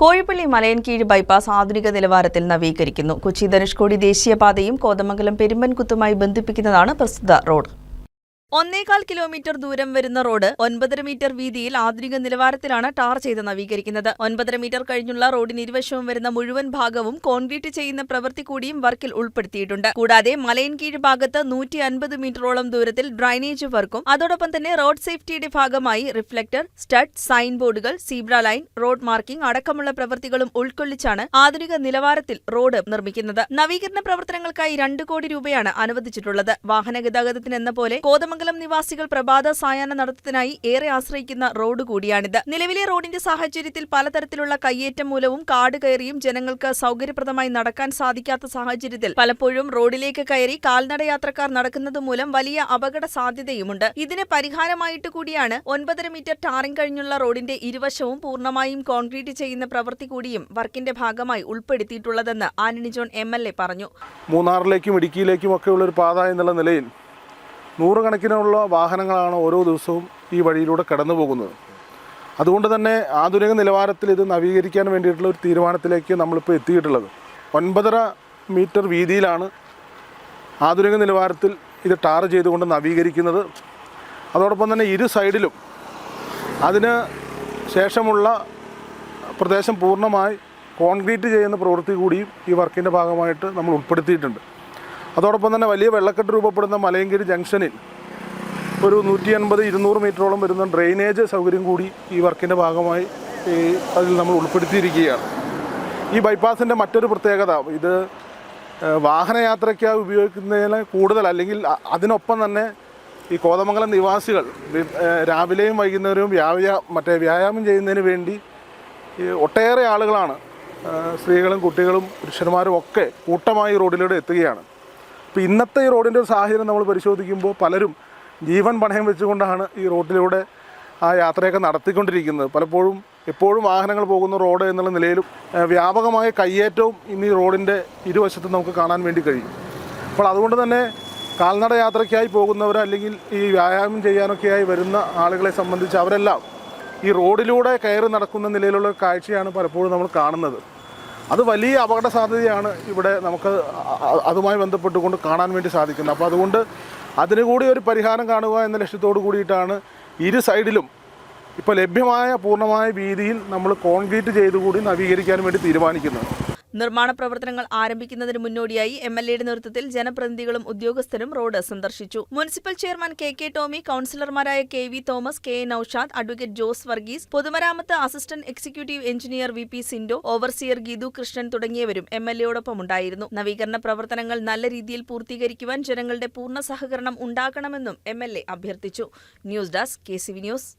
Kozhippally Malayinkeezhu bypass ആധുനിക നിലവാരത്തിൽ നവീകരിക്കുന്നു. കൊച്ചി ധനുഷ്കോടി ദേശീയപാതയും കോതമംഗലം പെരുമ്പൻകുത്തുമായി ബന്ധിപ്പിക്കുന്നതാണ് പ്രസ്തുത റോഡ്. 1.25 കിലോമീറ്റർ ദൂരം വരുന്ന റോഡ് 9.5 മീറ്റർ വീതിയിൽ ആധുനിക നിലവാരത്തിലാണ് ടാർ ചെയ്ത് നവീകരിക്കുന്നത്. 9.5 മീറ്റർ കഴിഞ്ഞുള്ള റോഡിന് ഇരുവശവും വരുന്ന മുഴുവൻ ഭാഗവും കോൺക്രീറ്റ് ചെയ്യുന്ന പ്രവൃത്തി കൂടിയും വർക്കിൽ ഉൾപ്പെടുത്തിയിട്ടുണ്ട്. കൂടാതെ മലയൻകീഴ് ഭാഗത്ത് 150 മീറ്ററോളം ദൂരത്തിൽ ഡ്രൈനേജ് വർക്കും അതോടൊപ്പം തന്നെ റോഡ് സേഫ്റ്റിയുടെ ഭാഗമായി റിഫ്ലക്ടർ, സ്റ്റഡ്, സൈൻ ബോർഡുകൾ, സീബ്ര ലൈൻ, റോഡ് മാർക്കിംഗ് അടക്കമുള്ള പ്രവൃത്തികളും ഉൾക്കൊള്ളിച്ചാണ് ആധുനിക നിലവാരത്തിൽ റോഡ് നിർമ്മിക്കുന്നത്. നവീകരണ പ്രവർത്തനങ്ങൾക്കായി 2 കോടി രൂപയാണ് അനുവദിച്ചിട്ടുള്ളത്. വാഹന ഗതാഗതത്തിനെന്ന പോലെ കോതമംഗലം നിവാസികൾ പ്രഭാത സായാഹ്ന നടത്തത്തിനായി ഏറെ ആശ്രയിക്കുന്ന റോഡ് കൂടിയാണിത്. നിലവിലെ റോഡിന്റെ സാഹചര്യത്തിൽ പലതരത്തിലുള്ള കയ്യേറ്റം മൂലവും കാട് കയറിയും ജനങ്ങൾക്ക് സൗകര്യപ്രദമായി നടക്കാൻ സാധിക്കാത്ത സാഹചര്യത്തിൽ പലപ്പോഴും റോഡിലേക്ക് കയറി കാൽനടയാത്രക്കാർ നടക്കുന്നത് മൂലം വലിയ അപകട സാധ്യതയുമുണ്ട്. ഇതിന് പരിഹാരമായിട്ട് കൂടിയാണ് 9.5 മീറ്റർ ടാറിംഗ് കഴിഞ്ഞുള്ള റോഡിന്റെ ഇരുവശവും പൂർണ്ണമായും കോൺക്രീറ്റ് ചെയ്യുന്ന പ്രവൃത്തി കൂടിയും വർക്കിന്റെ ഭാഗമായി ഉൾപ്പെടുത്തിയിട്ടുള്ളതെന്ന് ആന്റണി ജോൺ MLA പറഞ്ഞു. മൂന്നാറിലേക്കും ഇടുക്കിയിലേക്കും ഒക്കെയുള്ള ഒരു പാത എന്നുള്ള നിലയിൽ നൂറുകണക്കിനുള്ള വാഹനങ്ങളാണ് ഓരോ ദിവസവും ഈ വഴിയിലൂടെ കടന്നു പോകുന്നത്. അതുകൊണ്ട് തന്നെ ആധുനിക നിലവാരത്തിൽ ഇത് നവീകരിക്കാൻ വേണ്ടിയിട്ടുള്ള ഒരു തീരുമാനത്തിലേക്ക് നമ്മളിപ്പോൾ എത്തിയിട്ടുള്ളത്. 9.5 മീറ്റർ വീതിയിലാണ് ആധുനിക നിലവാരത്തിൽ ഇത് ടാർ ചെയ്തുകൊണ്ട് നവീകരിക്കുന്നത്. അതോടൊപ്പം തന്നെ ഇരു സൈഡിലും അതിന് ശേഷമുള്ള പ്രദേശം പൂർണ്ണമായി കോൺക്രീറ്റ് ചെയ്യുന്ന പ്രവൃത്തി കൂടിയും ഈ വർക്കിൻ്റെ ഭാഗമായിട്ട് നമ്മൾ ഉൾപ്പെടുത്തിയിട്ടുണ്ട്. അതോടൊപ്പം തന്നെ വലിയ വെള്ളക്കെട്ട് രൂപപ്പെടുന്ന മലയൻകീഴ് ജംഗ്ഷനിൽ ഒരു 150-200 മീറ്ററോളം വരുന്ന ഡ്രെയിനേജ് സൗകര്യം കൂടി ഈ വർക്കിൻ്റെ ഭാഗമായി അതിൽ നമ്മൾ ഉൾപ്പെടുത്തിയിരിക്കുകയാണ്. ഈ ബൈപ്പാസിൻ്റെ മറ്റൊരു പ്രത്യേകത, ഇത് വാഹനയാത്രയ്ക്കായി ഉപയോഗിക്കുന്നതിന് കൂടുതൽ അല്ലെങ്കിൽ അതിനൊപ്പം തന്നെ ഈ കോതമംഗലം നിവാസികൾ രാവിലെയും വൈകുന്നേരവും വ്യായാമം ചെയ്യുന്നതിന് വേണ്ടി ഒട്ടേറെ ആളുകളാണ്, സ്ത്രീകളും കുട്ടികളും പുരുഷന്മാരും ഒക്കെ കൂട്ടമായി റോഡിലൂടെ എത്തുകയാണ്. അപ്പോൾ ഇന്നത്തെ ഈ റോഡിൻ്റെ ഒരു സാഹചര്യം നമ്മൾ പരിശോധിക്കുമ്പോൾ പലരും ജീവൻ പണയം വെച്ചുകൊണ്ടാണ് ഈ റോഡിലൂടെ ആ യാത്രയൊക്കെ നടത്തിക്കൊണ്ടിരിക്കുന്നത്. പലപ്പോഴും എപ്പോഴും വാഹനങ്ങൾ പോകുന്ന റോഡ് എന്നുള്ള നിലയിലും വ്യാപകമായ കയ്യേറ്റവും ഇന്ന് ഈ റോഡിൻ്റെ ഇരുവശത്തും നമുക്ക് കാണാൻ വേണ്ടി കഴിയും. അപ്പോൾ അതുകൊണ്ട് തന്നെ കാൽനട യാത്രയ്ക്കായി പോകുന്നവർ അല്ലെങ്കിൽ ഈ വ്യായാമം ചെയ്യാനൊക്കെയായി വരുന്ന ആളുകളെ സംബന്ധിച്ച് അവരെല്ലാം ഈ റോഡിലൂടെ കയറി നടക്കുന്ന നിലയിലുള്ള കാഴ്ചയാണ് പലപ്പോഴും നമ്മൾ കാണുന്നത്. അത് വലിയ അപകട സാധ്യതയാണ് ഇവിടെ നമുക്ക് അതുമായി ബന്ധപ്പെട്ടുകൊണ്ട് കാണാൻ വേണ്ടി സാധിക്കുന്നത്. അപ്പോൾ അതുകൊണ്ട് അതിന് കൂടി ഒരു പരിഹാരം കാണുക എന്ന ലക്ഷ്യത്തോടു കൂടിയിട്ടാണ് ഇരു സൈഡിലും ഇപ്പോൾ ലഭ്യമായ പൂർണ്ണമായ വീതിയിൽ നമ്മൾ കോൺക്രീറ്റ് ചെയ്തുകൂടി നവീകരിക്കാൻ വേണ്ടി തീരുമാനിക്കുന്നത്. നിർമ്മാണ പ്രവർത്തനങ്ങൾ ആരംഭിക്കുന്നതിന് മുന്നോടിയായി MLAയുടെ നേതൃത്വത്തിൽ ജനപ്രതിനിധികളും ഉദ്യോഗസ്ഥരും റോഡ് സന്ദർശിച്ചു. മുനിസിപ്പൽ ചെയർമാൻ KK ടോമി, കൌൺസിലർമാരായ KV Thomas, KA Noushad, advocate Jose Varghese, പൊതുമരാമത്ത് assistant executive engineer VP Sindo, overseer Geethu Krishnan തുടങ്ങിയവരും MLAയോടൊപ്പം ഉണ്ടായിരുന്നു. നവീകരണ പ്രവർത്തനങ്ങൾ നല്ല രീതിയിൽ പൂർത്തീകരിക്കുവാൻ ജനങ്ങളുടെ പൂർണ്ണ സഹകരണം ഉണ്ടാകണമെന്നും MLA അഭ്യർത്ഥിച്ചു. News desk KCV news.